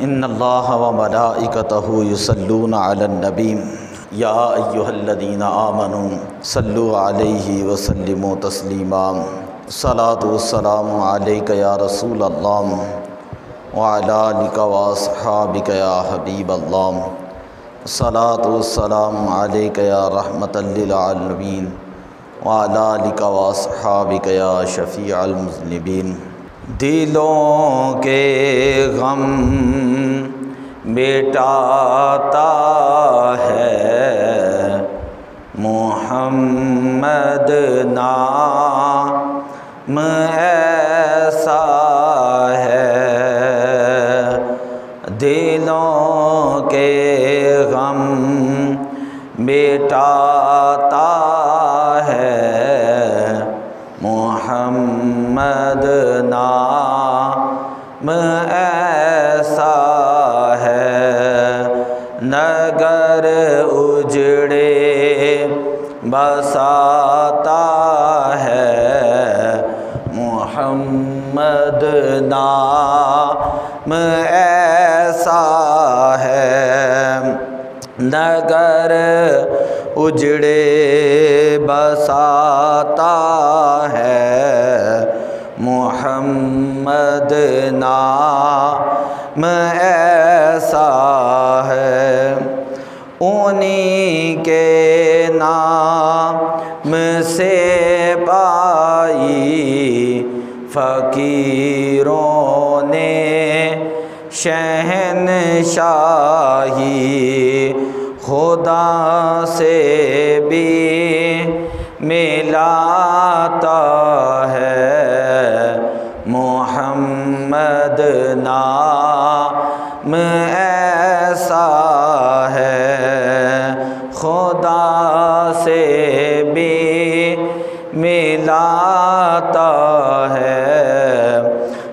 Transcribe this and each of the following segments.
ان اللہ و ملائکتہ یصلون علی النبی یا ایھا الذین آمنوا صلوا علیہ وسلموا تسلیما الصلاۃ والسلام علیک یا رسول اللہ وعلی آلک واصحابک یا حبیب اللہ الصلاۃ والسلام علیک یا رحمۃ للعالمین وعلی آلک واصحابک یا شفیع المذنبین۔ دلوں کے غم مٹاتا ہے محمد نام ایسا ہے، دلوں کے غم مٹاتا ہے محمد نام ایسا ہے، نگر اجڑے بساتا ہے محمد نام ایسا ہے، نگر اجڑے بساتا ہے محمد نام ایسا ہے، انہی کے نام سے پائی فقیروں نے شہنشاہی، خدا سے بھی ملاتا ہے محمد نام ایسا ہے، خدا سے بھی ملاتا ہے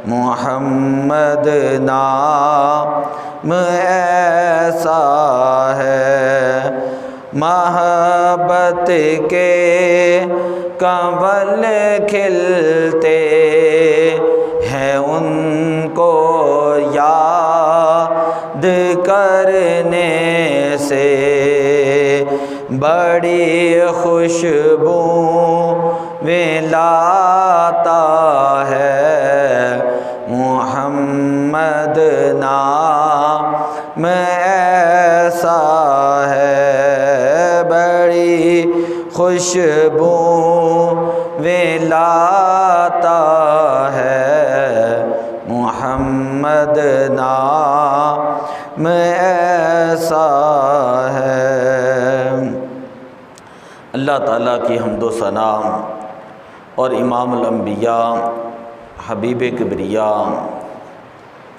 محمد نام ایسا ہے، محبت کے کنول کھلتے ہیں ان کو یاد کرنے سے، بڑی خوشبو ملاتا ہے محمد نام ایسا ہے، بڑی خوشبو ملاتا ہے محمد نام ایسا ہے۔ اللہ تعالیٰ کی حمد و ثنا اور امام الانبیاء حبیب کبریا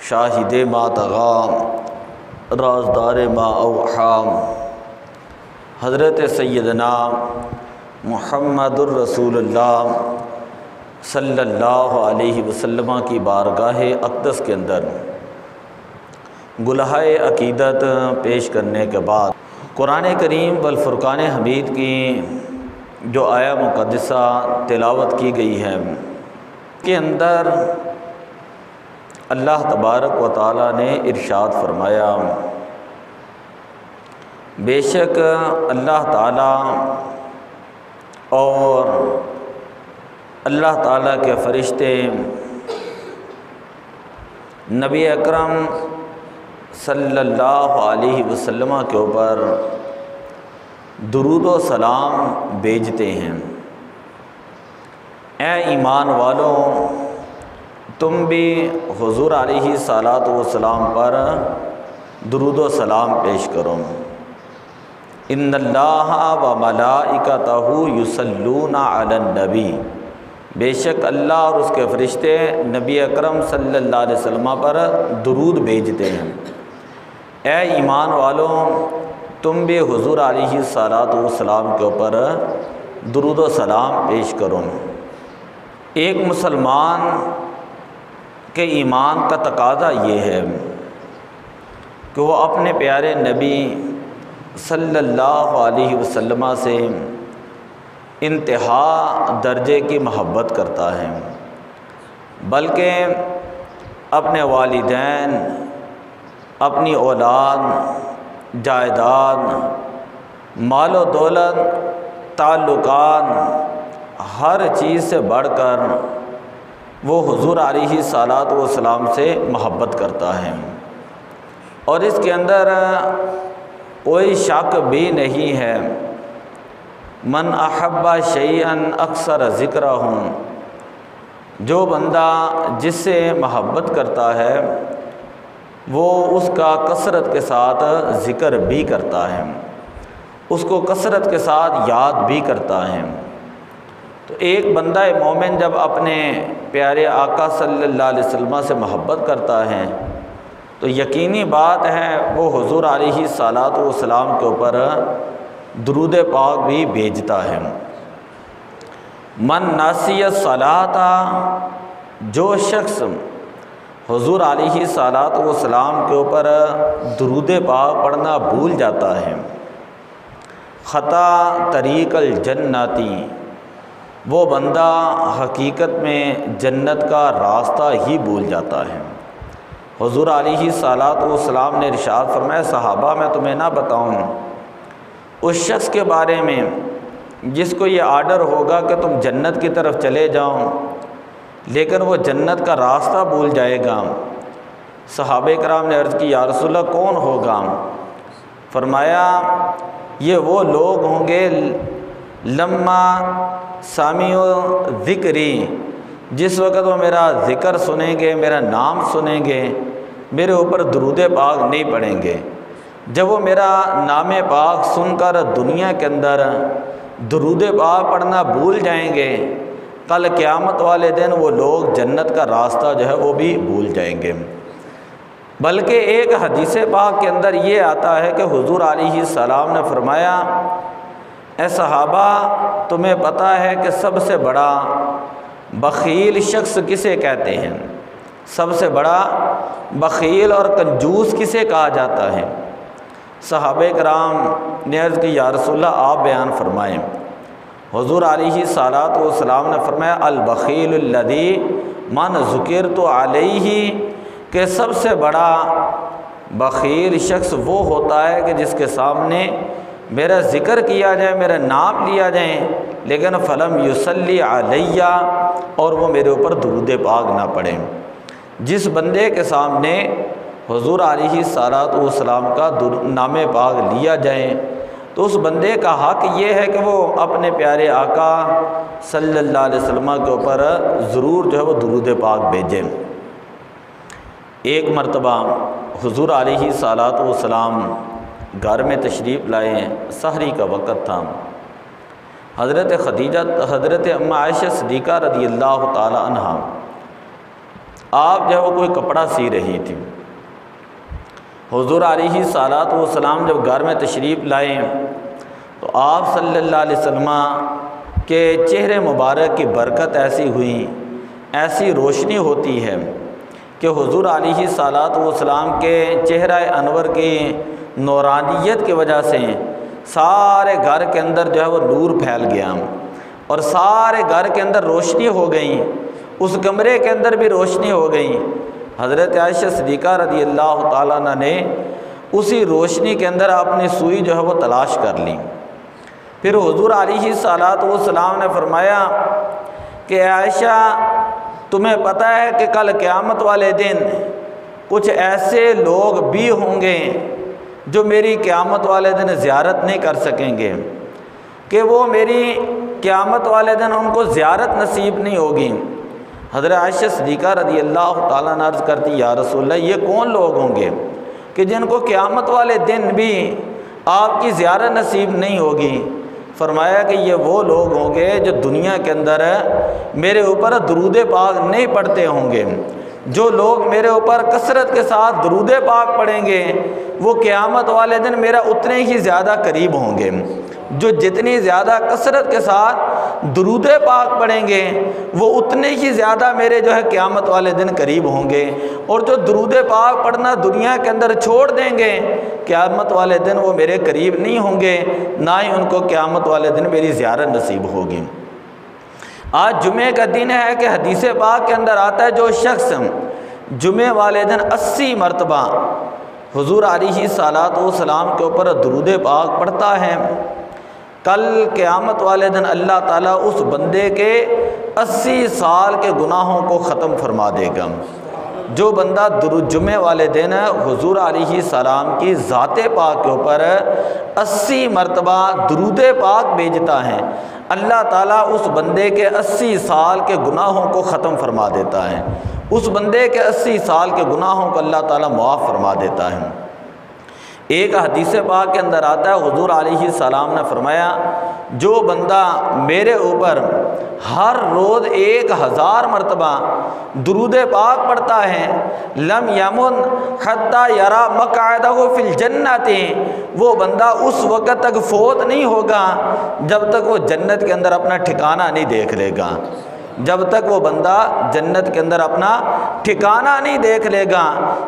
شاہد ما طغی رازدار ما اوحی حضرت سیدنا محمد الرسول اللہ صلی اللہ علیہ وسلم کی بارگاہ اقدس کے اندر گلہائے عقیدت پیش کرنے کے بعد قرآن کریم والفرقان حمید کی جو آیہ مقدسہ تلاوت کی گئی ہے کے اندر اللہ تبارک و تعالیٰ نے ارشاد فرمایا، بے شک اللہ تعالیٰ اور اللہ تعالیٰ کے فرشتے نبی اکرم صلی اللہ علیہ وسلم کے اوپر درود و سلام بھیجتے ہیں۔ اے ایمان والوں، تم بھی حضور علیہ الصلاۃ والسلام پر درود و سلام پیش کرو۔ ان اللہ و ملائکتہ یصلون علی النبی، بے شک اللہ اور اس کے فرشتے نبی اکرم صلی اللہ علیہ وسلم پر درود بھیجتے ہیں۔ اے ایمان والوں، تم بھی حضور علیہ الصلاۃ والسلام کے اوپر درود و سلام پیش کرو۔ ایک مسلمان کے ایمان کا تقاضا یہ ہے کہ وہ اپنے پیارے نبی صلی اللہ علیہ وسلم سے انتہا درجے کی محبت کرتا ہے، بلکہ اپنے والدین اپنی اولاد، جائیداد، مال و دولت، تعلقات، ہر چیز سے بڑھ کر وہ حضور علیہ الصلاۃ والسلام سے محبت کرتا ہے، اور اس کے اندر کوئی شک بھی نہیں ہے۔ من احب شیئا اکثر ذکرہ، جو بندہ جس سے محبت کرتا ہے وہ اس کا کثرت کے ساتھ ذکر بھی کرتا ہے، اس کو کثرت کے ساتھ یاد بھی کرتا ہے۔ تو ایک بندہ مومن جب اپنے پیارے آقا صلی اللہ علیہ وسلم سے محبت کرتا ہے تو یقینی بات ہے وہ حضور علیہ الصلاۃ والسلام کے اوپر درود پاک بھی بھیجتا ہے۔ من ناسی الصلاۃ، جو شخص حضور علیہ الصلاۃ والسلام کے اوپر درود پاک پڑھنا بھول جاتا ہے، خطا طریق الجنتی، وہ بندہ حقیقت میں جنت کا راستہ ہی بھول جاتا ہے۔ حضور علیہ الصلاۃ والسلام نے ارشاد فرمایا، صحابہ میں تمہیں نہ بتاؤں اس شخص کے بارے میں جس کو یہ آرڈر ہوگا کہ تم جنت کی طرف چلے جاؤ لیکن وہ جنت کا راستہ بھول جائے گا۔ صحابہ کرام نے عرض کی، یا رسول اللہ کون ہوگا؟ فرمایا یہ وہ لوگ ہوں گے لما سامعوا ذکری، جس وقت وہ میرا ذکر سنیں گے، میرا نام سنیں گے، میرے اوپر درود پاک نہیں پڑھیں گے۔ جب وہ میرا نام پاک سن کر دنیا کے اندر درود پاک پڑھنا بھول جائیں گے، کل قیامت والے دن وہ لوگ جنت کا راستہ جو ہے وہ بھی بھول جائیں گے۔ بلکہ ایک حدیث پاک کے اندر یہ آتا ہے کہ حضور علیہ السلام نے فرمایا، اے صحابہ تمہیں پتہ ہے کہ سب سے بڑا بخیل شخص کسے کہتے ہیں؟ سب سے بڑا بخیل اور کنجوس کسے کہا جاتا ہے؟ صحابہ کرام نے عرض کی، یا رسول اللہ آپ بیان فرمائیں۔ حضور علیہ الصلاۃ والسلام نے فرمایا، البخیل الذی من ذکرت علیہ، کہ سب سے بڑا بخیل شخص وہ ہوتا ہے کہ جس کے سامنے میرا ذکر کیا جائے، میرا نام لیا جائے، لیکن فلم یصلی علیہ، اور وہ میرے اوپر درود پاک نہ پڑھے۔ جس بندے کے سامنے حضور علیہ الصلاۃ والسلام کا نام پاک لیا جائے تو اس بندے کا حق یہ ہے کہ وہ اپنے پیارے آقا صلی اللہ علیہ وسلم کے اوپر ضرور جو ہے وہ درود پاک بھیجیں۔ ایک مرتبہ حضور علیہ الصلاۃ والسلام گھر میں تشریف لائے، سحری کا وقت تھا۔ حضرت ام عائشہ صدیقہ رضی اللہ تعالی عنہ آپ جو ہے وہ کوئی کپڑا سی رہی تھی۔ حضور علیہ الصلاۃ والسلام جب گھر میں تشریف لائے تو آپ صلی اللہ علیہ وسلم کے چہرے مبارک کی برکت ایسی ہوئی، ایسی روشنی ہوتی ہے کہ حضور علیہ الصلاۃ والسلام کے چہرہ انور کی نورانیت کی وجہ سے سارے گھر کے اندر جو ہے وہ نور پھیل گیا اور سارے گھر کے اندر روشنی ہو گئی، اس کمرے کے اندر بھی روشنی ہو گئی۔ حضرت عائشہ صدیقہ رضی اللہ تعالیٰ عنہ نے اسی روشنی کے اندر اپنی سوئی جو ہے وہ تلاش کر لی۔ پھر حضور علیہ الصلاۃ والسلام نے فرمایا کہ عائشہ تمہیں پتہ ہے کہ کل قیامت والے دن کچھ ایسے لوگ بھی ہوں گے جو میری قیامت والے دن زیارت نہیں کر سکیں گے، کہ وہ میری قیامت والے دن ان کو زیارت نصیب نہیں ہوگی۔ حضرت عائشہ صدیقہ رضی اللہ تعالیٰ عنہ عرض کرتی، یا رسول اللہ یہ کون لوگ ہوں گے کہ جن کو قیامت والے دن بھی آپ کی زیارت نصیب نہیں ہوگی؟ فرمایا کہ یہ وہ لوگ ہوں گے جو دنیا کے اندر میرے اوپر درود پاک نہیں پڑھتے ہوں گے۔ جو لوگ میرے اوپر کثرت کے ساتھ درود پاک پڑھیں گے وہ قیامت والے دن میرا اتنے ہی زیادہ قریب ہوں گے۔ جو جتنی زیادہ کثرت کے ساتھ درود پاک پڑھیں گے وہ اتنے ہی زیادہ میرے جو ہے قیامت والے دن قریب ہوں گے، اور جو درود پاک پڑھنا دنیا کے اندر چھوڑ دیں گے قیامت والے دن وہ میرے قریب نہیں ہوں گے، نہ ہی ان کو قیامت والے دن میری زیارت نصیب ہوگی۔ آج جمعے کا دن ہے کہ حدیث پاک کے اندر آتا ہے جو شخص جمعے والے دن 80 مرتبہ حضور علیہ صلوٰۃ و سلام کے اوپر درود پاک پڑھتا ہے، کل قیامت والے دن اللہ تعالیٰ اس بندے کے 80 سال کے گناہوں کو ختم فرما دے گا۔ جو بندہ جمعے والے دن حضور علیہ السلام کی ذات پاک کے اوپر 80 مرتبہ درود پاک بھیجتا ہے، اللہ تعالیٰ اس بندے کے 80 سال کے گناہوں کو ختم فرما دیتا ہے، اس بندے کے 80 سال کے گناہوں کو اللہ تعالیٰ معاف فرما دیتا ہے۔ ایک حدیث پاک کے اندر آتا ہے، حضور علیہ السلام نے فرمایا جو بندہ میرے اوپر ہر روز 1000 مرتبہ درود پاک پڑھتا ہے، لم یمن حتی یری مقعدہ فی الجنۃ، وہ بندہ اس وقت تک فوت نہیں ہوگا جب تک وہ جنت کے اندر اپنا ٹھکانہ نہیں دیکھ لے گا، جب تک وہ بندہ جنت کے اندر اپنا ٹھکانہ نہیں دیکھ لے گا۔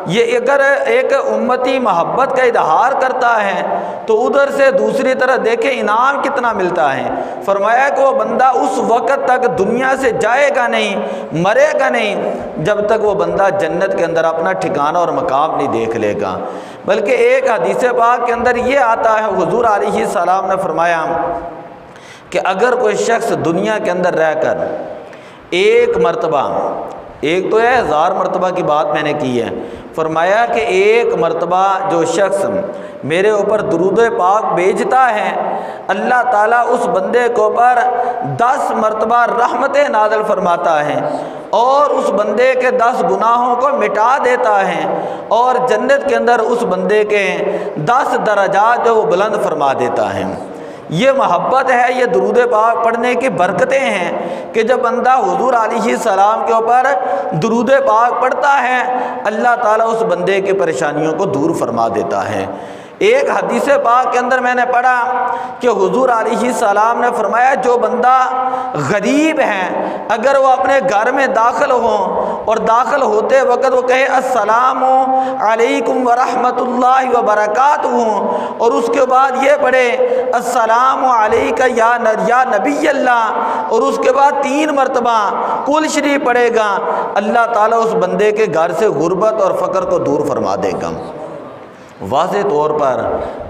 یہ اگر ایک امتی محبت کا اظہار کرتا ہے تو ادھر سے دوسری طرف دیکھیں انعام کتنا ملتا ہے۔ فرمایا کہ وہ بندہ اس وقت تک دنیا سے جائے گا نہیں، مرے گا نہیں جب تک وہ بندہ جنت کے اندر اپنا ٹھکانہ اور مقام نہیں دیکھ لے گا۔ بلکہ ایک حدیث پاک کے اندر یہ آتا ہے، حضور علیہ السلام نے فرمایا کہ اگر کوئی شخص دنیا کے اندر رہ کر ایک مرتبہ، ایک تو ہے 1000 مرتبہ کی بات میں نے کی ہے، فرمایا کہ ایک مرتبہ جو شخص میرے اوپر درود پاک بھیجتا ہے، اللہ تعالیٰ اس بندے کے اوپر 10 مرتبہ رحمتیں نازل فرماتا ہے اور اس بندے کے 10 گناہوں کو مٹا دیتا ہے اور جنت کے اندر اس بندے کے 10 درجات جو وہ بلند فرما دیتا ہے۔ یہ محبت ہے، یہ درود پاک پڑھنے کی برکتیں ہیں کہ جب بندہ حضور علیہ السلام کے اوپر درود پاک پڑھتا ہے، اللہ تعالیٰ اس بندے کے پریشانیوں کو دور فرما دیتا ہے۔ ایک حدیث پاک کے اندر میں نے پڑھا کہ حضور علیہ السلام نے فرمایا جو بندہ غریب ہے، اگر وہ اپنے گھر میں داخل ہوں اور داخل ہوتے وقت وہ کہے السلام علیکم ورحمۃ اللہ وبرکاتہ، اور اس کے بعد یہ پڑھے السلام علیکہ یا نبی اللہ، اور اس کے بعد 3 مرتبہ کل شریف پڑھے گا، اللہ تعالیٰ اس بندے کے گھر سے غربت اور فقر کو دور فرما دے گا۔ واضح طور پر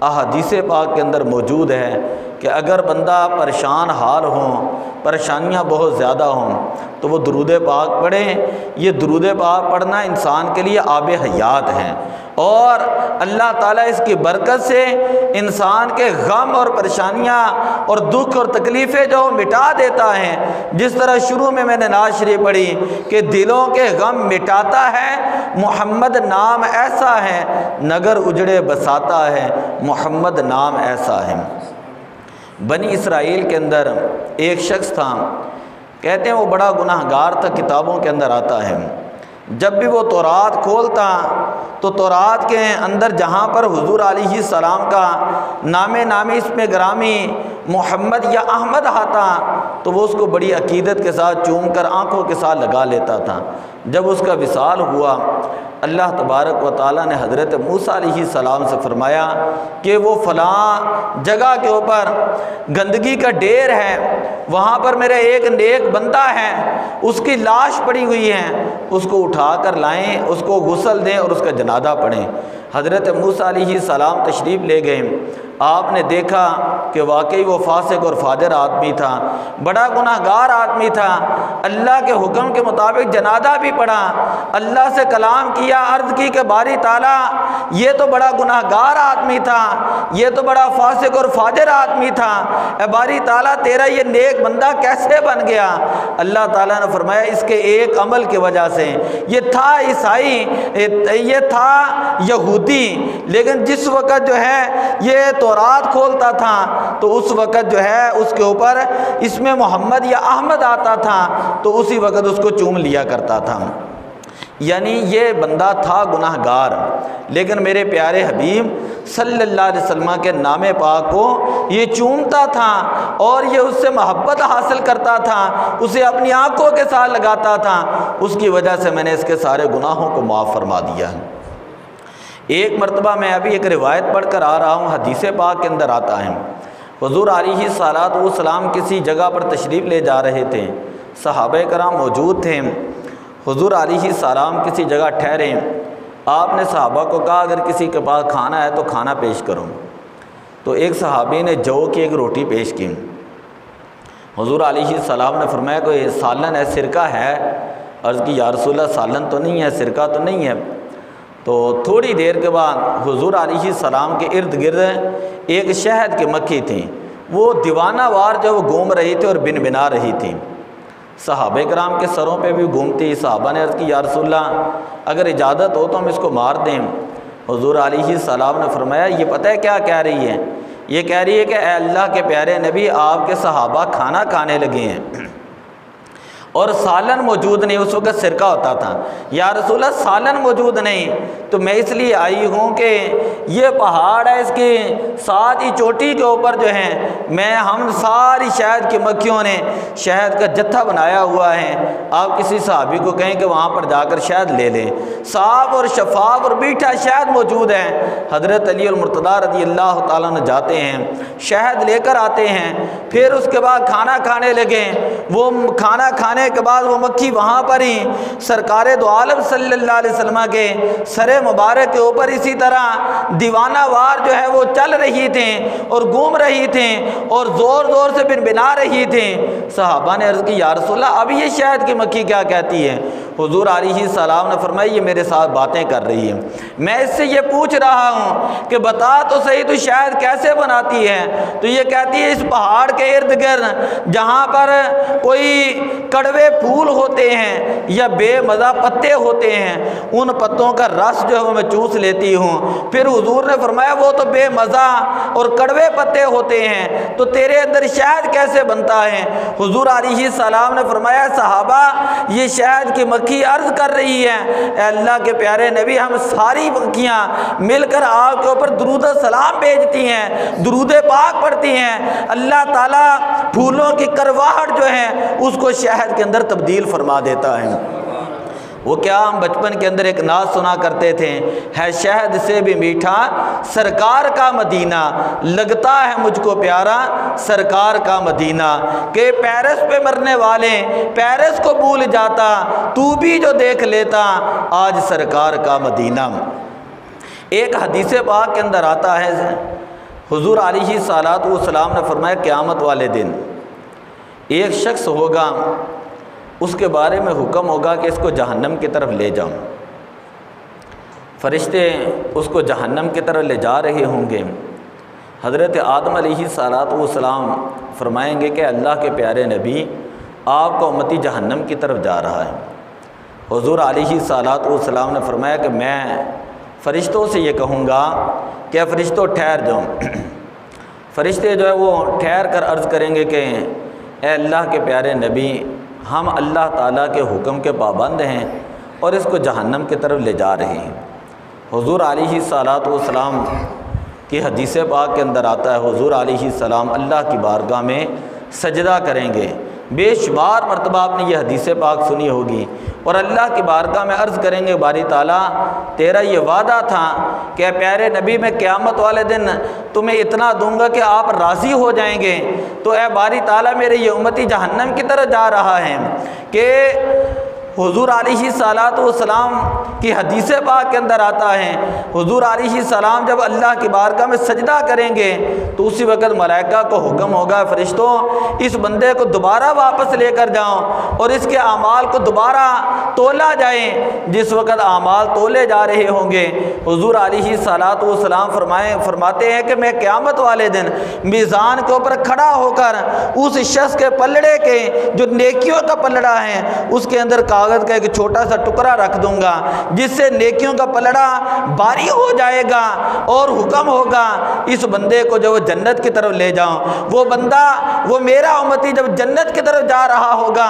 احادیث پاک کے اندر موجود ہے کہ اگر بندہ پریشان حال ہوں، پریشانیاں بہت زیادہ ہوں تو وہ درود پاک پڑھیں۔ یہ درود پاک پڑھنا انسان کے لیے آب حیات ہے اور اللہ تعالیٰ اس کی برکت سے انسان کے غم اور پریشانیاں اور دکھ اور تکلیفیں جو مٹا دیتا ہے۔ جس طرح شروع میں نے نعت شریف پڑھی کہ دلوں کے غم مٹاتا ہے محمد نام ایسا ہے، نگر اجڑے بساتا ہے محمد نام ایسا ہے۔ بنی اسرائیل کے اندر ایک شخص تھا، کہتے ہیں وہ بڑا گناہ گار تھا، کتابوں کے اندر آتا ہے جب بھی وہ تورات کھولتا تو تورات کے اندر جہاں پر حضور علیہ السلام کا نامی اسم گرامی محمد یا احمد آتا تو وہ اس کو بڑی عقیدت کے ساتھ چوم کر آنکھوں کے ساتھ لگا لیتا تھا۔ جب اس کا وصال ہوا، اللہ تبارک و تعالیٰ نے حضرت موسیٰ علیہ السلام سے فرمایا کہ وہ فلاں جگہ کے اوپر گندگی کا ڈھیر ہے، وہاں پر میرا ایک نیک بندہ ہے، اس کی لاش پڑی ہوئی ہے، اس کو اٹھا کر لائیں، اس کو غسل دیں اور اس کا جنازہ پڑھیں۔ حضرت موسیٰ علیہ السلام تشریف لے گئے، آپ نے دیکھا کہ واقعی وہ فاسق اور فاجر آدمی تھا، بڑا گناہ گار آدمی تھا۔ اللہ کے حکم کے مطابق جنازہ بھی پڑھا، اللہ سے کلام کیا، عرض کی کہ باری تعالیٰ یہ تو بڑا گناہ گار آدمی تھا، یہ تو بڑا فاسق اور فاجر آدمی تھا، اے باری تعالیٰ تیرا یہ نیک بندہ کیسے بن گیا؟ اللہ تعالیٰ نے فرمایا اس کے ایک عمل کی وجہ سے، یہ تھا عیسائی، یہ تھا یہودی، لیکن جس وقت جو ہے یہ تورات کھولتا تھا تو اس وقت جو ہے اس کے اوپر اس میں محمد یا احمد آتا تھا تو اسی وقت اس کو چوم لیا کرتا تھا۔ یعنی یہ بندہ تھا گناہ گار، لیکن میرے پیارے حبیب صلی اللہ علیہ وسلم کے نام پاک کو یہ چومتا تھا اور یہ اس سے محبت حاصل کرتا تھا، اسے اپنی آنکھوں کے ساتھ لگاتا تھا، اس کی وجہ سے میں نے اس کے سارے گناہوں کو معاف فرما دیا ہے۔ ایک مرتبہ میں ابھی ایک روایت پڑھ کر آ رہا ہوں، حدیث پاک کے اندر آتا ہے حضور علیہ الصلوۃ والسلام کسی جگہ پر تشریف لے جا رہے تھے، صحابہ کرام موجود تھے، حضور علیہ السلام کسی جگہ ٹھہرے، آپ نے صحابہ کو کہا اگر کسی کے پاس کھانا ہے تو کھانا پیش کرو، تو ایک صحابی نے جو کی ایک روٹی پیش کی۔ حضور علیہ السلام نے فرمایا کہ یہ سالن ہے، سرکہ ہے؟ عرض کی یا رسول اللہ سالن تو نہیں ہے، سرکہ تو نہیں ہے۔ تو تھوڑی دیر کے بعد حضور علیہ السلام کے ارد گرد ایک شہد کی مکھی تھی، وہ دیوانہ وار جو وہ گھوم رہی تھی اور بن بنا رہی تھی، صحابہ کرام کے سروں پہ بھی گھومتی۔ صحابہ نے عرض کی یا رسول اللہ اگر اجازت ہو تو ہم اس کو مار دیں۔ حضور علیہ السلام نے فرمایا یہ پتہ ہے کیا کہہ رہی ہے؟ یہ کہہ رہی ہے کہ اے اللہ کے پیارے نبی، آپ کے صحابہ کھانا کھانے لگے ہیں اور سالن موجود نہیں، اس وقت سرکہ ہوتا تھا۔ یا رسول اللہ سالن موجود نہیں، تو میں اس لیے آئی ہوں کہ یہ پہاڑ ہے، اس کی ساتھ ہی چوٹی کے اوپر جو ہے ہم ساری شہد کی مکھیوں نے شہد کا جتھا بنایا ہوا ہے، آپ کسی صحابی کو کہیں کہ وہاں پر جا کر شہد لے لیں۔ صاف اور شفاف اور میٹھا شہد موجود ہے۔ حضرت علی المرتضیٰ رضی اللہ تعالیٰ نے جاتے ہیں، شہد لے کر آتے ہیں، پھر اس کے بعد کھانا کھانے لگے۔ وہ کھانا کھانے کے بعد وہ مکھی وہاں پر ہی سرکار دو عالم صلی اللہ علیہ وسلم کے سر مبارک کے اوپر اسی طرح دیوانہ وار جو ہے وہ چل رہی تھیں اور گھوم رہی تھیں اور زور زور سے بنا رہی تھیں۔ صحابہ نے عرض کی یا رسول اللہ اب یہ شہد کی مکھی کیا کہتی ہے؟ حضور علیہ السلام نے فرمایا یہ میرے ساتھ باتیں کر رہی ہے، میں اس سے یہ پوچھ رہا ہوں کہ بتا تو صحیح تو شہد کیسے بناتی ہے؟ تو یہ کہتی ہے اس پہاڑ کے ارد گرد جہاں پر کوئی کڑوے پھول ہوتے ہیں یا بے مزہ پتے ہوتے ہیں، ان پتوں کا رس جو ہے وہ میں چوس لیتی ہوں۔ پھر حضور نے فرمایا وہ تو بے مزہ اور کڑوے پتے ہوتے ہیں، تو تیرے اندر شہد کیسے بنتا ہے؟ حضور علیہ السلام نے فرمایا صحابہ یہ شہد کی مکھی عرض کر رہی ہے اے اللہ کے پیارے نبی، ہم ساری مکھیاں مل کر آپ کے اوپر درود و سلام بھیجتی ہیں، درود پاک پڑھتی ہیں، اللہ تعالیٰ پھولوں کی کرواہٹ جو ہے اس کو شہد کے اندر تبدیل فرما دیتا ہے۔ وہ کیا ہم بچپن کے اندر ایک نعت سنا کرتے تھے، ہے شہد سے بھی میٹھا سرکار کا مدینہ، لگتا ہے مجھ کو پیارا سرکار کا مدینہ، کہ پیرس پہ مرنے والے پیرس کو بھول جاتا، تو بھی جو دیکھ لیتا آج سرکار کا مدینہ۔ ایک حدیث پاک کے اندر آتا ہے حضور علیہ السلام نے فرمایا قیامت والے دن ایک شخص ہوگا، اس کے بارے میں حکم ہوگا کہ اس کو جہنم کی طرف لے جاؤ۔ فرشتے اس کو جہنم کی طرف لے جا رہے ہوں گے۔ حضرت آدم علیہ السلام فرمائیں گے کہ اللہ کے پیارے نبی آپ کا امتی جہنم کی طرف جا رہا ہے۔ حضور علیہ السلام نے فرمایا کہ میں فرشتوں سے یہ کہوں گا کہ فرشتوں ٹھہر جاؤ۔ فرشتے جو ہے وہ ٹھہر کر عرض کریں گے کہ اے اللہ کے پیارے نبی ہم اللہ تعالیٰ کے حکم کے پابند ہیں اور اس کو جہنم کی طرف لے جا رہے ہیں۔ حضور علیہ السلام کی حدیث پاک کے اندر آتا ہے حضور علیہ السلام اللہ کی بارگاہ میں سجدہ کریں گے۔ بے شمار مرتبہ آپ نے یہ حدیث پاک سنی ہوگی، اور اللہ کی بارگاہ میں عرض کریں گے باری تعالیٰ تیرا یہ وعدہ تھا کہ اے پیارے نبی میں قیامت والے دن تمہیں اتنا دوں گا کہ آپ راضی ہو جائیں گے، تو اے باری تعالیٰ میرے یہ امتی جہنم کی طرف جا رہا ہے کہ حضور علیہ السلام کی حدیث پاک کے اندر آتا ہے حضور علیہ السلام جب اللہ کی بارگاہ میں سجدہ کریں گے تو اسی وقت ملائکہ کو حکم ہوگا فرشتوں اس بندے کو دوبارہ واپس لے کر جاؤ اور اس کے اعمال کو دوبارہ تولا جائے۔ جس وقت اعمال تولے جا رہے ہوں گے حضور علیہ السلام فرماتے ہیں کہ میں قیامت والے دن میزان کے اوپر کھڑا ہو کر اس شخص کے پلڑے کے جو نیکیوں کا پلڑا ہے اس کے اندر کاغذ کا ایک چھوٹا سا ٹکڑا رکھ دوں گا جس سے نیکیوں کا پلڑا بھاری ہو جائے گا، اور حکم ہوگا اس بندے کو جو جنت کی طرف لے جاؤں۔ وہ بندہ وہ میرا امتی جب جنت کی طرف جا رہا ہوگا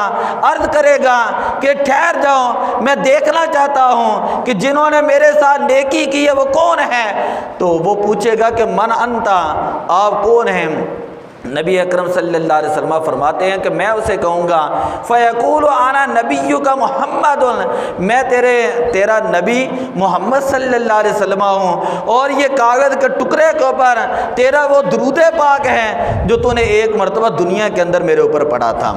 عرض کرے گا کہ ٹھہر جاؤ میں دیکھنا چاہتا ہوں کہ جنہوں نے میرے ساتھ نیکی کی ہے وہ کون ہے؟ تو وہ پوچھے گا کہ من انتا، آپ کون ہیں؟ نبی اکرم صلی اللہ علیہ وسلم فرماتے ہیں کہ میں اسے کہوں گا فیقول انا نبیک محمد، میں تیرا نبی محمد صلی اللہ علیہ وسلم ہوں، اور یہ کاغذ کے ٹکڑے کے اوپر تیرا وہ درود پاک ہے جو تو نے ایک مرتبہ دنیا کے اندر میرے اوپر پڑھا تھا۔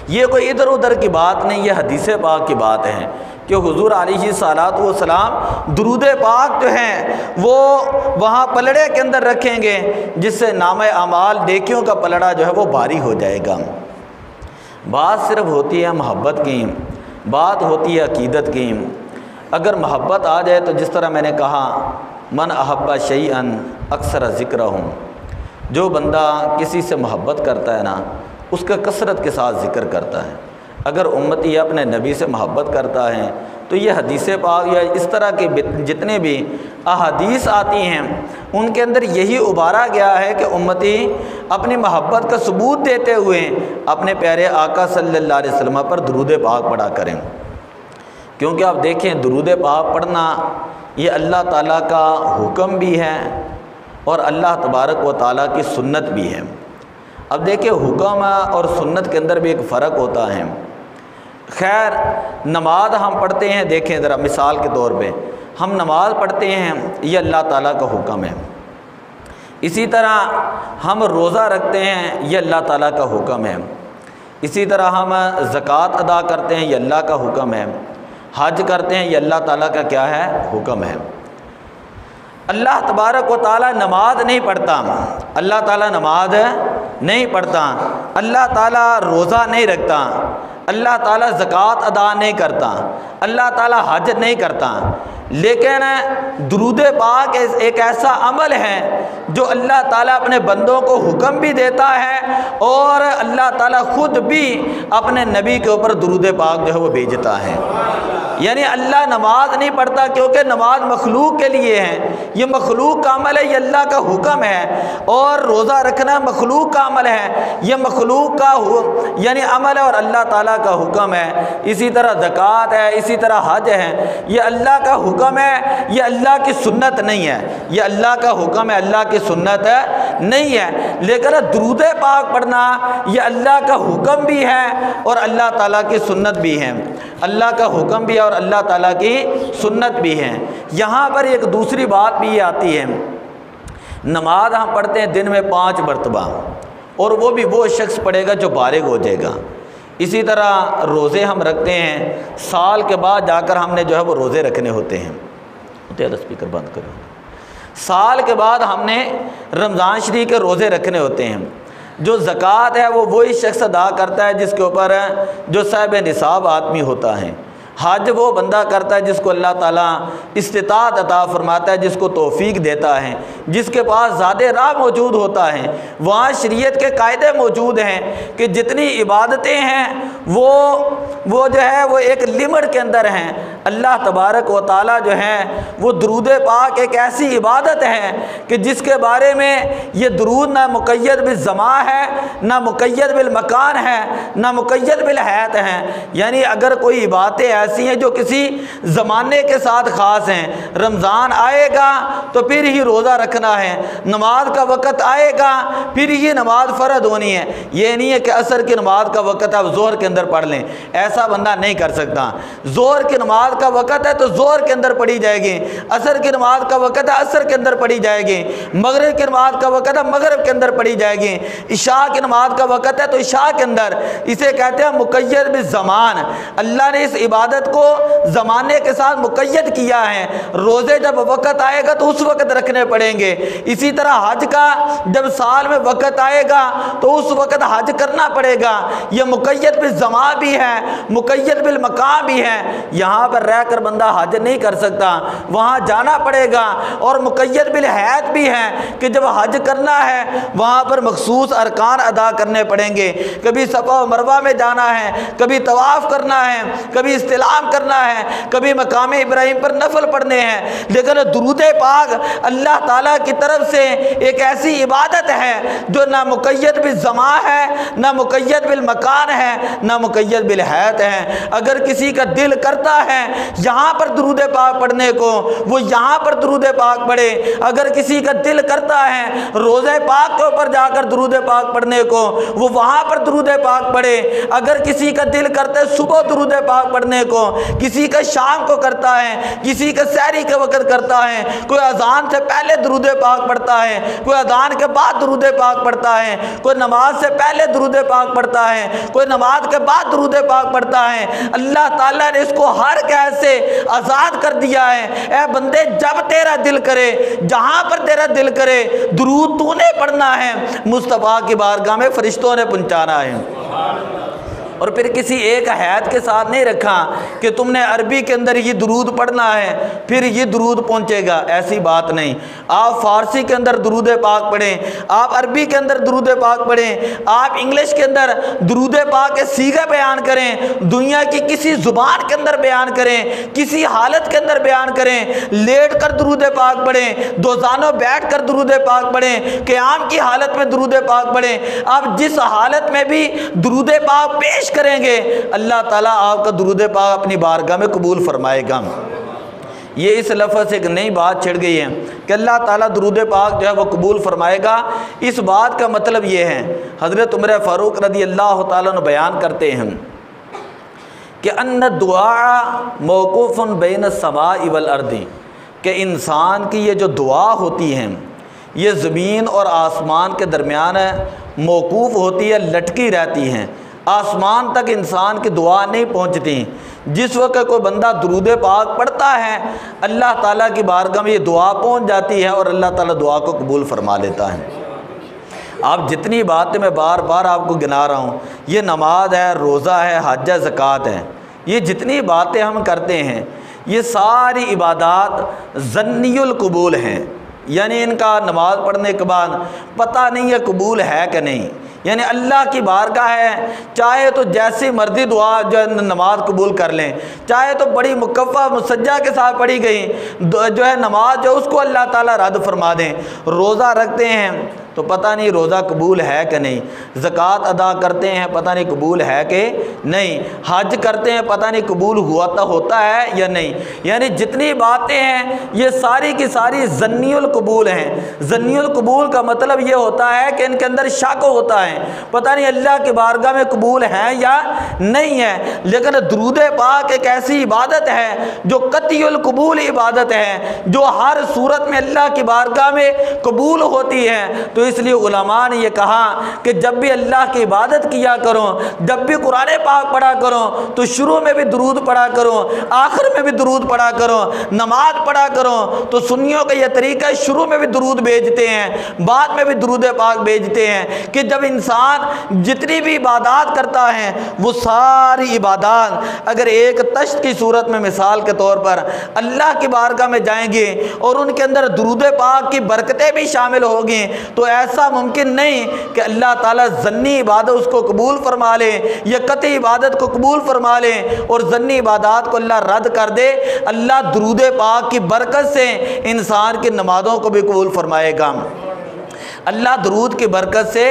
یہ کوئی ادھر ادھر کی بات نہیں، یہ حدیث پاک کی بات ہے کہ حضور علیہ صلوات و سلام درود پاک جو ہیں وہ وہاں پلڑے کے اندر رکھیں گے، جس سے نامہ اعمال نیکیوں کا پلڑا جو ہے وہ بھاری ہو جائے گا۔ بات صرف ہوتی ہے محبت کی، بات ہوتی ہے عقیدت کی۔ اگر محبت آ جائے تو جس طرح میں نے کہا من احب شیئا اکثر ذکرہ، جو بندہ کسی سے محبت کرتا ہے نا اس کا کثرت کے ساتھ ذکر کرتا ہے۔ اگر امتی اپنے نبی سے محبت کرتا ہے تو یہ حدیث پاک یا اس طرح کے جتنے بھی احادیث آتی ہیں ان کے اندر یہی ابھارا گیا ہے کہ امتی اپنی محبت کا ثبوت دیتے ہوئے اپنے پیارے آقا صلی اللہ علیہ وسلم پر درود پاک پڑھا کریں، کیونکہ آپ دیکھیں درود پاک پڑھنا یہ اللہ تعالیٰ کا حکم بھی ہے اور اللہ تبارک و تعالیٰ کی سنت بھی ہے۔ اب دیکھیں حکم اور سنت کے اندر بھی ایک فرق ہوتا ہے۔ خیر نماز ہم پڑھتے ہیں، دیکھیں ذرا مثال کے طور پہ ہم نماز پڑھتے ہیں، یہ اللہ تعالیٰ کا حکم ہے۔ اسی طرح ہم روزہ رکھتے ہیں، یہ اللہ تعالیٰ کا حکم ہے۔ اسی طرح ہم زکوٰۃ ادا کرتے ہیں، یہ اللہ کا حکم ہے۔ حج کرتے ہیں، یہ اللہ تعالیٰ کا کیا ہے؟ حکم ہے۔ اللہ تبارک و تعالیٰ نماز نہیں پڑھتا، اللہ تعالیٰ نماز نہیں پڑھتا، اللہ تعالیٰ روزہ نہیں رکھتا، اللہ تعالیٰ زکوٰۃ ادا نہیں کرتا، اللہ تعالیٰ حج نہیں کرتا، لیکن درود پاک ایک ایسا عمل ہے جو اللہ تعالیٰ اپنے بندوں کو حکم بھی دیتا ہے اور اللہ تعالیٰ خود بھی اپنے نبی کے اوپر درود پاک جو ہے وہ بھیجتا ہے۔ یعنی اللہ نماز نہیں پڑھتا کیونکہ نماز مخلوق کے لیے ہے، یہ مخلوق کا عمل ہے، یہ اللہ کا حکم ہے، اور روزہ رکھنا مخلوق کا عمل ہے، یہ مخلوق کا یعنی عمل ہے اور اللہ تعالیٰ کا حکم ہے۔ اسی طرح زکوٰۃ ہے، اسی طرح حج ہے، یہ اللہ کا حکم ہے، یہ اللہ کی سنت نہیں ہے، یہ اللہ کا حکم ہے، اللہ کی سنت نہیں ہے۔ لیکن درود پاک پڑھنا یہ اللہ کا حکم بھی ہے اور اللہ تعالیٰ کی سنت بھی ہے، اللہ کا حکم بھی ہے اور اللہ تعالیٰ کی سنت بھی ہے۔ یہاں پر ایک دوسری بات بھی آتی ہے، نماز ہم پڑھتے ہیں دن میں 5 مرتبہ، اور وہ بھی وہ شخص پڑھے گا جو بالغ ہو جائے گا۔ اسی طرح روزے ہم رکھتے ہیں، سال کے بعد جا کر ہم نے جو ہے وہ روزے رکھنے ہوتے ہیں۔ اسپیکر بند کرو۔ سال کے بعد ہم نے رمضان شریف کے روزے رکھنے ہوتے ہیں۔ جو زکوٰۃ ہے وہ وہی شخص ادا کرتا ہے جس کے اوپر جو صاحب نصاب آدمی ہوتا ہے۔ حج وہ بندہ کرتا ہے جس کو اللہ تعالیٰ استطاعت عطا فرماتا ہے، جس کو توفیق دیتا ہے، جس کے پاس زیادہ راہ موجود ہوتا ہے۔ وہاں شریعت کے قاعدے موجود ہیں کہ جتنی عبادتیں ہیں وہ جو ہے وہ ایک لمٹ کے اندر ہیں۔ اللہ تبارک و تعالیٰ جو ہے وہ درود پاک ایک ایسی عبادت ہے کہ جس کے بارے میں یہ درود نہ مقید بالزمان ہے، نہ مقید بالمکان ہے، نہ مقید بالحیات ہے۔ یعنی اگر کوئی عبادتیں ایسی ہیں جو کسی زمانے کے ساتھ خاص ہیں، رمضان آئے گا تو پھر ہی روزہ رکھنا ہے، نماز کا وقت آئے گا پھر ہی نماز فرض ہونی ہے۔ یہ نہیں ہے کہ عصر کی نماز کا وقت آپ ظہر کے اندر پڑھ لیں، ایسا بندہ نہیں کر سکتا۔ ظہر کی نماز کا وقت ہے تو ظہر کے اندر پڑھی جائے گی، عصر کی نماز کا وقت ہے عصر کے اندر پڑھی جائے گی، مغرب کی نماز کا وقت ہے مغرب کے اندر پڑھی جائے گی، عشاء کی نماز کا وقت ہے تو عشاء کے اندر۔ اسے کہتے ہیں مقید بالزمان۔ اللہ نے اس عبادت کو زمانے کے ساتھ مقید کیا ہے۔ روزے جب وقت آئے گا تو اس وقت رکھنے پڑیں گے۔ اسی طرح حج کا جب سال میں وقت آئے گا تو اس وقت حج کرنا پڑے گا۔ یہ مقید بالزمان بھی ہے، مقید بالمقام بھی ہے۔ یہاں پر رہ کر بندہ حج نہیں کر سکتا، وہاں جانا پڑے گا۔ اور مقید بالحیات بھی ہے کہ جب حج کرنا ہے وہاں پر مخصوص ارکان ادا کرنے پڑیں گے۔ کبھی صفا و مروہ میں جانا ہے، کبھی طواف کرنا ہے، کبھی استلام کرنا ہے، کبھی مقام ابراہیم پر نفل پڑھنے ہیں۔ لیکن درود پاک اللہ تعالیٰ کی طرف سے ایک ایسی عبادت ہے جو نہ مقید بالزمان ہے، نہ مقید بالمکان ہے، نہ مقید بالحیات ہے۔ اگر کسی کا دل کرتا ہے یہاں پر درود پاک پڑھنے کو وہ یہاں پر درود پاک پڑھے، اگر کسی کا دل کرتا ہے روزے پاک کے اوپر جا کر درود پاک پڑھنے کو وہ وہاں پر درود پاک پڑھے، اگر کسی کا دل کرتا ہے صبح درود پاک پڑھنے کو، کسی کا شام کو کرتا ہے، کسی کا سحری کے وقت کرتا ہے، کوئی اذان سے پہلے درود پاک پڑھتا ہے، کوئی اذان کے بعد درود پاک پڑھتا ہے، کوئی نماز سے پہلے درود پاک پڑھتا ہے، کوئی نماز کے بعد درود پاک پڑھتا ہے۔ اللہ تعالیٰ نے اس کو ہر کہہ قید سے آزاد کر دیا ہے۔ اے بندے جب تیرا دل کرے، جہاں پر تیرا دل کرے، درود تو نے پڑھنا ہے، مصطفیٰ کی بارگاہ میں فرشتوں نے پہنچانا ہے۔ اور پھر کسی ایک حید کے ساتھ نہیں رکھا کہ تم نے عربی کے اندر یہ درود پڑھنا ہے پھر یہ درود پہنچے گا، ایسی بات نہیں۔ آپ فارسی کے اندر درود پاک پڑھیں، آپ عربی کے اندر درود پاک پڑھیں، آپ انگلش کے اندر درود پاک کے صیغے بیان کریں، دنیا کی کسی زبان کے اندر بیان کریں، کسی حالت کے اندر بیان کریں، لیٹ کر درود پاک پڑھیں، دوزانوں بیٹھ کر درود پاک پڑھیں، قیام کی حالت میں درود پاک پڑھیں، آپ جس حالت میں بھی درود پاک پیش کریں گے اللہ تعالیٰ آپ کا درود پاک اپنی بارگاہ میں قبول فرمائے گا۔ یہ اس لفظ سے ایک نئی بات چھڑ گئی ہے کہ اللہ تعالیٰ درود پاک جو ہے وہ قبول فرمائے گا۔ اس بات کا مطلب یہ ہے، حضرت عمر فاروق رضی اللہ تعالیٰ عنہ بیان کرتے ہیں کہ ان الدعاء موقوف بین السماء والارض، کہ انسان کی یہ جو دعا ہوتی ہیں یہ زمین اور آسمان کے درمیان موقوف ہوتی ہے، لٹکی رہتی ہیں، آسمان تک انسان کی دعا نہیں پہنچتی۔ جس وقت کوئی بندہ درود پاک پڑھتا ہے اللہ تعالیٰ کی بارگاہ میں یہ دعا پہنچ جاتی ہے اور اللہ تعالیٰ دعا کو قبول فرما لیتا ہے۔ آپ جتنی باتیں میں بار بار آپ کو گنا رہا ہوں، یہ نماز ہے، روزہ ہے، حج ہے، زکوٰۃ ہے، یہ جتنی باتیں ہم کرتے ہیں یہ ساری عبادات ظنی القبول ہیں، یعنی ان کا نماز پڑھنے کے بعد پتہ نہیں ہے قبول ہے کہ نہیں، یعنی اللہ کی بارگاہ ہے، چاہے تو جیسی مرضی دعا جو ہے نماز قبول کر لیں، چاہے تو بڑی مکفہ مسجہ کے ساتھ پڑھی گئی جو ہے نماز جو اس کو اللہ تعالیٰ رد فرما دیں۔ روزہ رکھتے ہیں تو پتہ نہیں روزہ قبول ہے کہ نہیں، زکوٰۃ ادا کرتے ہیں پتہ نہیں قبول ہے کہ نہیں، حج کرتے ہیں پتہ نہیں قبول ہوتا ہے یا نہیں، یعنی جتنی باتیں ہیں یہ ساری کی ساری ظنی القبول ہیں۔ ظنی القبول کا مطلب یہ ہوتا ہے کہ ان کے اندر شک ہوتا ہے، پتہ نہیں اللہ کی بارگاہ میں قبول ہے یا نہیں ہے۔ لیکن درود پاک ایک ایسی عبادت ہے جو قطعی القبول عبادت ہے، جو ہر صورت میں اللہ کی بارگاہ میں قبول ہوتی ہے۔ تو اس لیے علماء نے یہ کہا کہ جب بھی اللہ کی عبادت کیا کرو، جب بھی قرآن پاک پڑھا کرو تو شروع میں بھی درود پڑھا کرو، آخر میں بھی درود پڑھا کرو، نماز پڑھا کرو تو سنیوں کا یہ طریقہ ہے، شروع میں بھی درود بھیجتے ہیں، بعد میں بھی درود پاک بھیجتے ہیں، کہ جب انسان جتنی بھی عبادات کرتا ہے وہ ساری عبادات اگر ایک تشت کی صورت میں مثال کے طور پر اللہ کی بارگاہ میں جائیں گے اور ان کے اندر درود پاک کی برکتیں بھی شامل ہوگی تو ایسا ممکن نہیں کہ اللہ تعالیٰ ظنی عبادت اس کو قبول فرما لے یا قطعی عبادت کو قبول فرما لے اور ظنی عبادات کو اللہ رد کر دے۔ اللہ درود پاک کی برکت سے انسان کی نمازوں کو بھی قبول فرمائے گا، اللہ درود کی برکت سے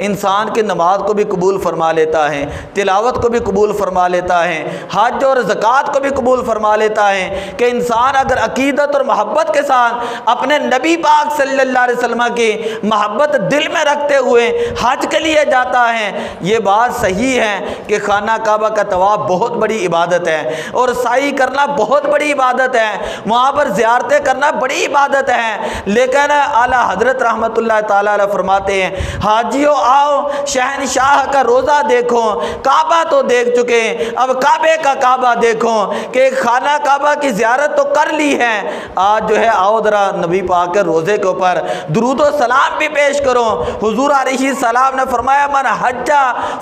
انسان کی نماز کو بھی قبول فرما لیتا ہے، تلاوت کو بھی قبول فرما لیتا ہے، حج اور زکوٰۃ کو بھی قبول فرما لیتا ہے۔ کہ انسان اگر عقیدت اور محبت کے ساتھ اپنے نبی پاک صلی اللہ علیہ وسلم کی محبت دل میں رکھتے ہوئے حج کے لیے جاتا ہے، یہ بات صحیح ہے کہ خانہ کعبہ کا طواف بہت بڑی عبادت ہے اور سعی کرنا بہت بڑی عبادت ہے، وہاں پر زیارتیں کرنا بڑی عبادت ہے، لیکن اعلیٰ حضرت رحمۃ اللہ تعالیٰ فرماتے ہیں حاجیوں آؤ شہنشاہ کا روزہ دیکھو، کعبہ تو دیکھ چکے اب کعبے کا کعبہ دیکھو، کہ خانہ کعبہ کی زیارت تو کر لی ہے، آج جو ہے آؤ ذرا نبی پاک کے روزے کے اوپر درود و سلام بھی پیش کرو۔ حضور علیہ السلام نے فرمایا من حج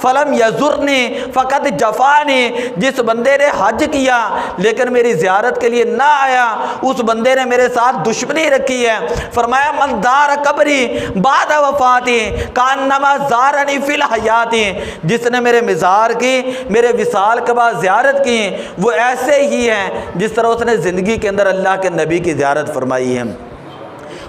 فلم یزرنی فقط جفانی، جس بندے نے حج کیا لیکن میری زیارت کے لیے نہ آیا اس بندے نے میرے ساتھ دشمنی رکھی ہے۔ فرمایا من دار قبری بعد وفاتی کانما زارنی فی الحیاتی، جس نے میرے مزار کی میرے وصال کے بعد زیارت کی وہ ایسے ہی ہے جس طرح اس نے زندگی کے اندر اللہ کے نبی کی زیارت فرمائی ہے۔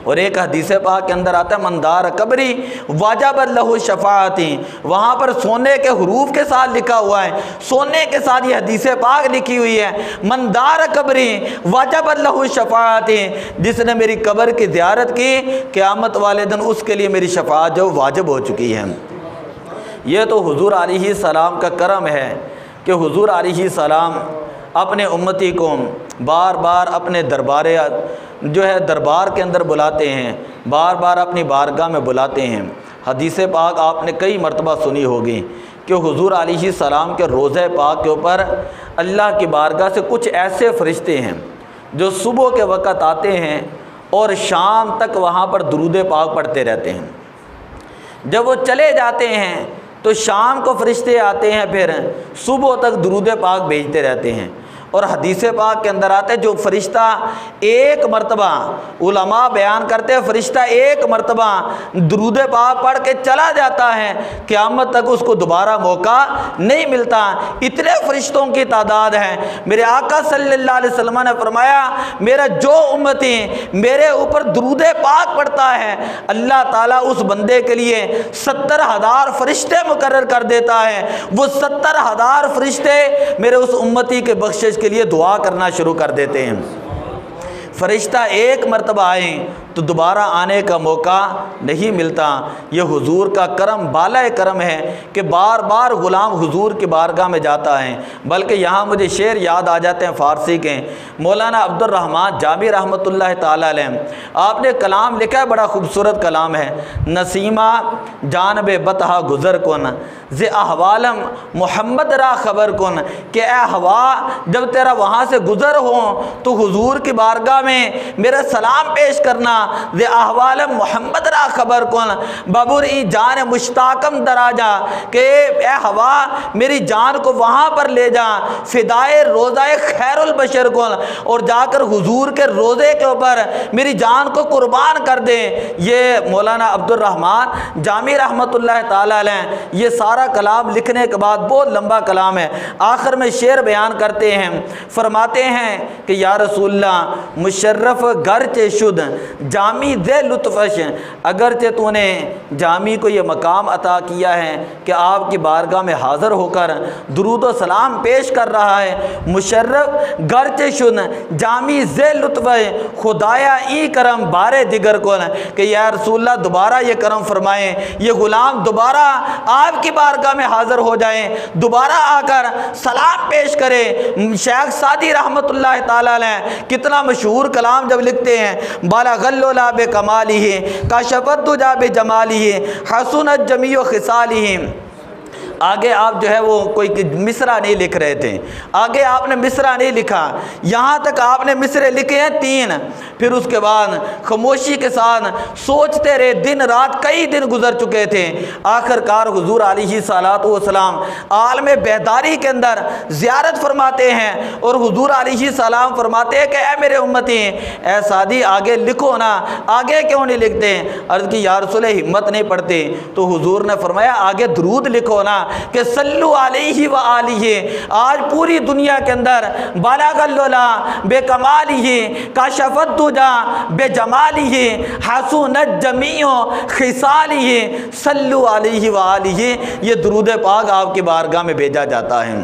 اور ایک حدیث پاک کے اندر آتا ہے مندار قبری واجبت لہ شفاعتی، وہاں پر سونے کے حروف کے ساتھ لکھا ہوا ہے، سونے کے ساتھ یہ حدیث پاک لکھی ہوئی ہے مندار قبری واجبت لہ شفاعتی، جس نے میری قبر کی زیارت کی قیامت والے دن اس کے لیے میری شفاعت جو واجب ہو چکی ہے۔ یہ تو حضور علیہ السلام کا کرم ہے کہ حضور علیہ السلام اپنے امتی کو بار بار اپنے دربار کے اندر بلاتے ہیں، بار بار اپنی بارگاہ میں بلاتے ہیں۔ حدیث پاک آپ نے کئی مرتبہ سنی ہوگی کہ حضور علیہ السلام کے روضہ پاک کے اوپر اللہ کی بارگاہ سے کچھ ایسے فرشتے ہیں جو صبح کے وقت آتے ہیں اور شام تک وہاں پر درود پاک پڑھتے رہتے ہیں۔ جب وہ چلے جاتے ہیں تو شام کو فرشتے آتے ہیں، پھر صبح تک درود پاک بھیجتے رہتے ہیں۔ اور حدیث پاک کے اندر آتے جو فرشتہ ایک مرتبہ، علماء بیان کرتے ہیں فرشتہ ایک مرتبہ درود پاک پڑھ کے چلا جاتا ہے، قیامت تک اس کو دوبارہ موقع نہیں ملتا۔ اتنے فرشتوں کی تعداد ہے۔ میرے آقا صلی اللہ علیہ وسلم نے فرمایا میرا جو امتی میرے اوپر درود پاک پڑھتا ہے اللہ تعالیٰ اس بندے کے لیے 70,000 فرشتے مقرر کر دیتا ہے۔ وہ 70,000 فرشتے میرے اس امتی کے بخشش کے لیے دعا کرنا شروع کر دیتے ہیں۔ فرشتہ ایک مرتبہ آئیں تو دوبارہ آنے کا موقع نہیں ملتا۔ یہ حضور کا کرم، بالا کرم ہے کہ بار بار غلام حضور کی بارگاہ میں جاتا ہے۔ بلکہ یہاں مجھے شعر یاد آ جاتے ہیں فارسی کے، مولانا عبد الرحمن جامی رحمۃ اللہ تعالی علیہ، آپ نے کلام لکھا ہے، بڑا خوبصورت کلام ہے، نسیمہ جانب بتہا گزر کن ز احوالم محمد را خبر کن، کہ اے ہوا جب تیرا وہاں سے گزر ہو تو حضور کی بارگاہ میں میرا سلام پیش کرنا، ز احوالم محمد را خبر کن ببر ای جان مشتاقم دراجا، کہ اے ہوا میری جان کو وہاں پر لے جا، فدائے روضہ خیر البشر کن، اور جا کر حضور کے روضے کے اوپر میری جان کو قربان کر دے۔ یہ مولانا عبد الرحمن جامی رحمۃ اللہ تعالی علیہ، یہ سارا کلام لکھنے کے بعد بہت لمبا کلام ہے، آخر میں شعر بیان کرتے ہیں، فرماتے ہیں کہ یا رسول اللہ مشرف گرچہ شد جامی دے لطفش، اگرچہ تو نے جامی کو یہ مقام عطا کیا ہے کہ آپ کی بارگاہ میں حاضر ہو کر درود و سلام پیش کر رہا ہے، مشرف گرچہ شد جامی زے لطف خدایا ای کرم بارے دیگر کن، کہ یا رسول اللہ دوبارہ یہ کرم فرمائیں، یہ غلام دوبارہ آپ کی بارگاہ میں حاضر ہو جائیں، دوبارہ آ کر سلام پیش کرے۔ شیخ سعدی رحمۃ اللہ تعالی علیہ کتنا مشہور کلام جب لکھتے ہیں، بالا غلولا بے کمالی کاشفت جا بے جمالی حسنت جمیع خصالی، آگے آپ جو ہے وہ کوئی مصرع نہیں لکھ رہے تھے، آگے آپ نے مصرع نہیں لکھا، یہاں تک آپ نے مصرے لکھے ہیں 3، پھر اس کے بعد خاموشی کے ساتھ سوچتے رہے، دن رات کئی دن گزر چکے تھے، آخر کار حضور علیہ الصلوۃ والسلام عالم بیداری کے اندر زیارت فرماتے ہیں، اور حضور علیہ السلام فرماتے ہیں کہ اے میرے امتی، اے سعدی آگے لکھو نا، آگے کیوں نہیں لکھتے؟ عرض کی یا رسول ہمت نہیں پڑتے، تو حضور نے فرمایا آگے درود لکھو نا، کہ صلو علیہ وآلہ، آج پوری دنیا کے اندر بالغ العلا بے کمالہ کاشفت دجا بے جمالہ حسنت جمیع خصالہ، صلو علیہ وآلہ، یہ درود پاک آپ کی بارگاہ میں بھیجا جاتا ہے۔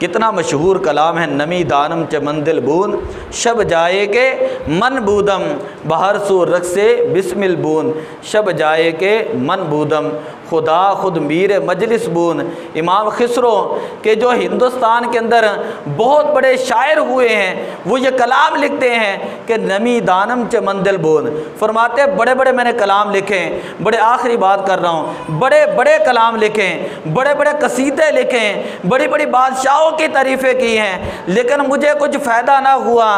کتنا مشہور کلام ہے، نمی دانم چ مندل بون شب جائے کے من بودم بہر سو رقص بسم البون، شب جائے کے من بودم خدا خود میر مجلس بون۔ امام خسرو کہ جو ہندوستان کے اندر بہت بڑے شاعر ہوئے ہیں، وہ یہ کلام لکھتے ہیں کہ نمی دانم چ مندل بون، فرماتے ہیں بڑے بڑے میں نے کلام لکھے، بڑے آخری بات کر رہا ہوں، بڑے بڑے کلام لکھے، بڑے بڑے قصیدے لکھے، بڑی بڑی بادشاہوں کی تعریفیں کی ہیں، لیکن مجھے کچھ فائدہ نہ ہوا۔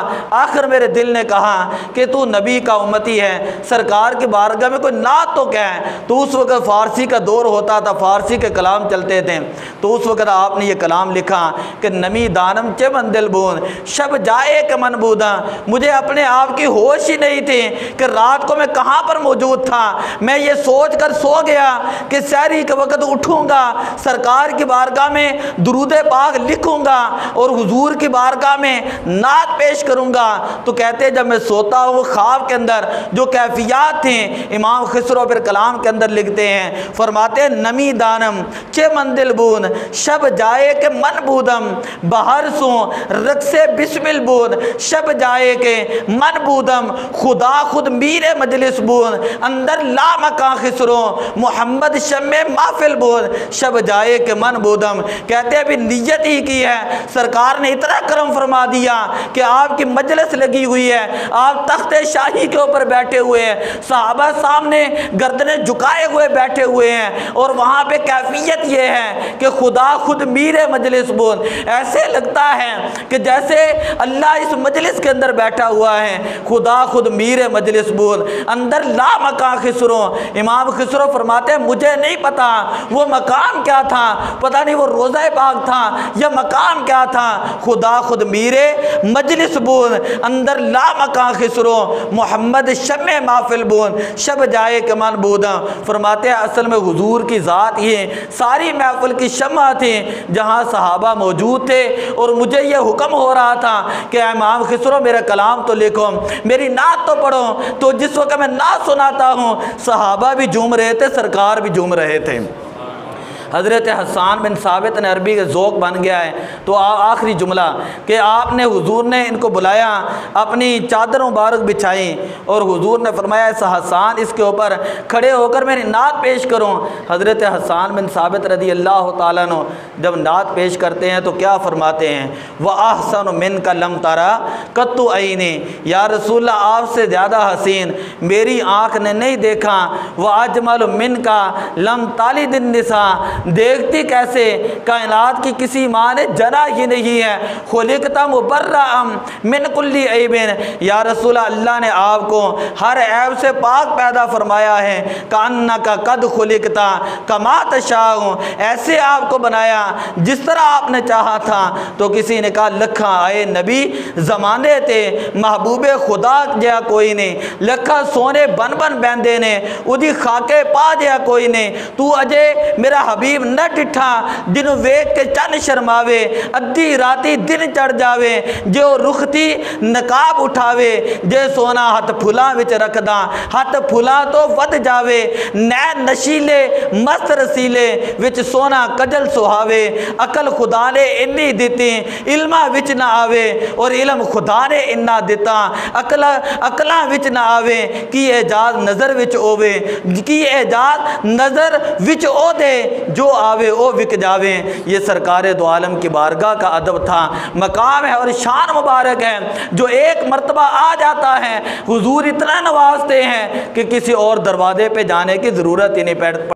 آخر میرے دل نے کہا کہ تو نبی کا امتی ہے، سرکار کی بارگاہ میں کوئی نعت تو کیا ہے؟ تو اس وقت فارسی کا دور ہوتا تھا، فارسی کے کلام چلتے تھے، تو اس وقت آپ نے یہ کلام لکھا کہ نمی دانم چے مندل بون شب جائے کہ من بودا، مجھے اپنے آپ کی ہوش ہی نہیں تھی کہ رات کو میں کہاں پر موجود تھا، میں یہ سوچ کر سو گیا کہ سحری کے وقت اٹھوں گا، سرکار کی بارگاہ میں درود پاک لکھوں گا اور حضور کی بارگاہ میں نعت پیش کروں گا۔ تو کہتے جب میں سوتا ہوں خواب کے اندر جو کیفیات تھیں، امام خسرو پھر کلام کے اندر لکھتے ہیں، فرماتے ہیں نمی دانم چے مندل بون شب جائے کے من بودم بہر سو رقص بسم البون، شب جائے کے من بودم خدا خود میر مجلس بون، اندر لا مکان خسرو محمد شم محفل بون، شب جائے کے من بودم، کہتے ہیں ابھی نیت ہی کی ہے، سرکار نے اتنا کرم فرما دیا کہ آپ کی مجلس لگی ہوئی ہے، آپ تخت شاہی کے اوپر بیٹھے ہوئے ہیں، صحابہ سامنے گردنیں جھکائے ہوئے بیٹھے ہوئے ہیں، ہیں اور وہاں پہ کیفیت یہ ہے کہ خدا خود میر مجلس بود، ایسے لگتا ہے کہ جیسے اللہ اس مجلس کے اندر بیٹھا ہوا ہے، خدا خود میر مجلس بود، اندر لا مکان خسرو۔ امام خسرو فرماتے ہیں مجھے نہیں پتا وہ مقام کیا تھا، پتہ نہیں وہ روضہ پاک تھا یا مقام کیا تھا، خدا خود میر مجلس بود، اندر لا مکان خسرو، محمد شمع محفل بود، شب جائے کمان بودا۔ فرماتے ہیں اصل میں حضور کی ذات یہ ساری محفل کی شمع تھی جہاں صحابہ موجود تھے، اور مجھے یہ حکم ہو رہا تھا کہ امام خسرو میرا کلام تو لکھو، میری نعت تو پڑھو، تو جس وقت میں نعت سناتا ہوں صحابہ بھی جھوم رہے تھے، سرکار بھی جھوم رہے تھے۔ حضرت حسان بن ثابت نے عربی کا ذوق بن گیا ہے، تو آخری جملہ کہ آپ نے حضور نے ان کو بلایا، اپنی چادر مبارک بچھائی اور حضور نے فرمایا حسان اس کے اوپر کھڑے ہو کر میری نعت پیش کروں۔ حضرت حسان بن ثابت رضی اللہ تعالیٰ عنہ جب نعت پیش کرتے ہیں تو کیا فرماتے ہیں؟ وَأَحْسَنُ مِنْكَ لَمْ تَرَ قَطُّ عَيْنِي، یا رسول اللہ آپ سے زیادہ حسین میری آنکھ نے نہیں دیکھا، وَأَجْمَلُ مِنْكَ لَمْ تَلِدِ النِّسَاء، دیکھتی کیسے کائنات کی کسی ماں نے جنا ہی نہیں ہے، خلقتا مبرأ من کل عیب، یا رسول اللہ نے آپ کو ہر عیب سے پاک پیدا فرمایا ہے، کأنک قد خلقتا کما تشاء، ایسے آپ کو بنایا جس طرح آپ نے چاہا تھا۔ تو کسی نے کہا لکھاں آئے نبی زمانے تھے محبوب خدا جیا کوئی نہیں، لکھاں سونے بن بن بیندے نے ادھی خاکے پا جیا کوئی نہیں، تو اجے میرا حبیب نہ ڈٹھا جن ویک کے چن شرماوے، ادھی راتی دن چڑھ جاوے، جو رختی نقاب اٹھاوے، جے سونا ہاتھ پھلاں وچ رکھدا ہاتھ پھلاں تو ود جاوے، نین نشیلے مست رسیلے وچ سونا کجل سہاوے، عقل خدا نے انی دیتی علمہ وچ نہ آوے، اور علم خدا نے انا دیتا عقلاں وچ نہ آوے، کی اعجاز نظر وچ اوے، کی اعجاز نظر وچ او دے، جو آوے او وک جاوے۔ یہ سرکار دو عالم کی بارگاہ کا ادب تھا، مقام ہے اور شان مبارک ہے، جو ایک مرتبہ آ جاتا ہے حضور اتنا نوازتے ہیں کہ کسی اور دروازے پہ جانے کی ضرورت ہی نہیں پڑتی۔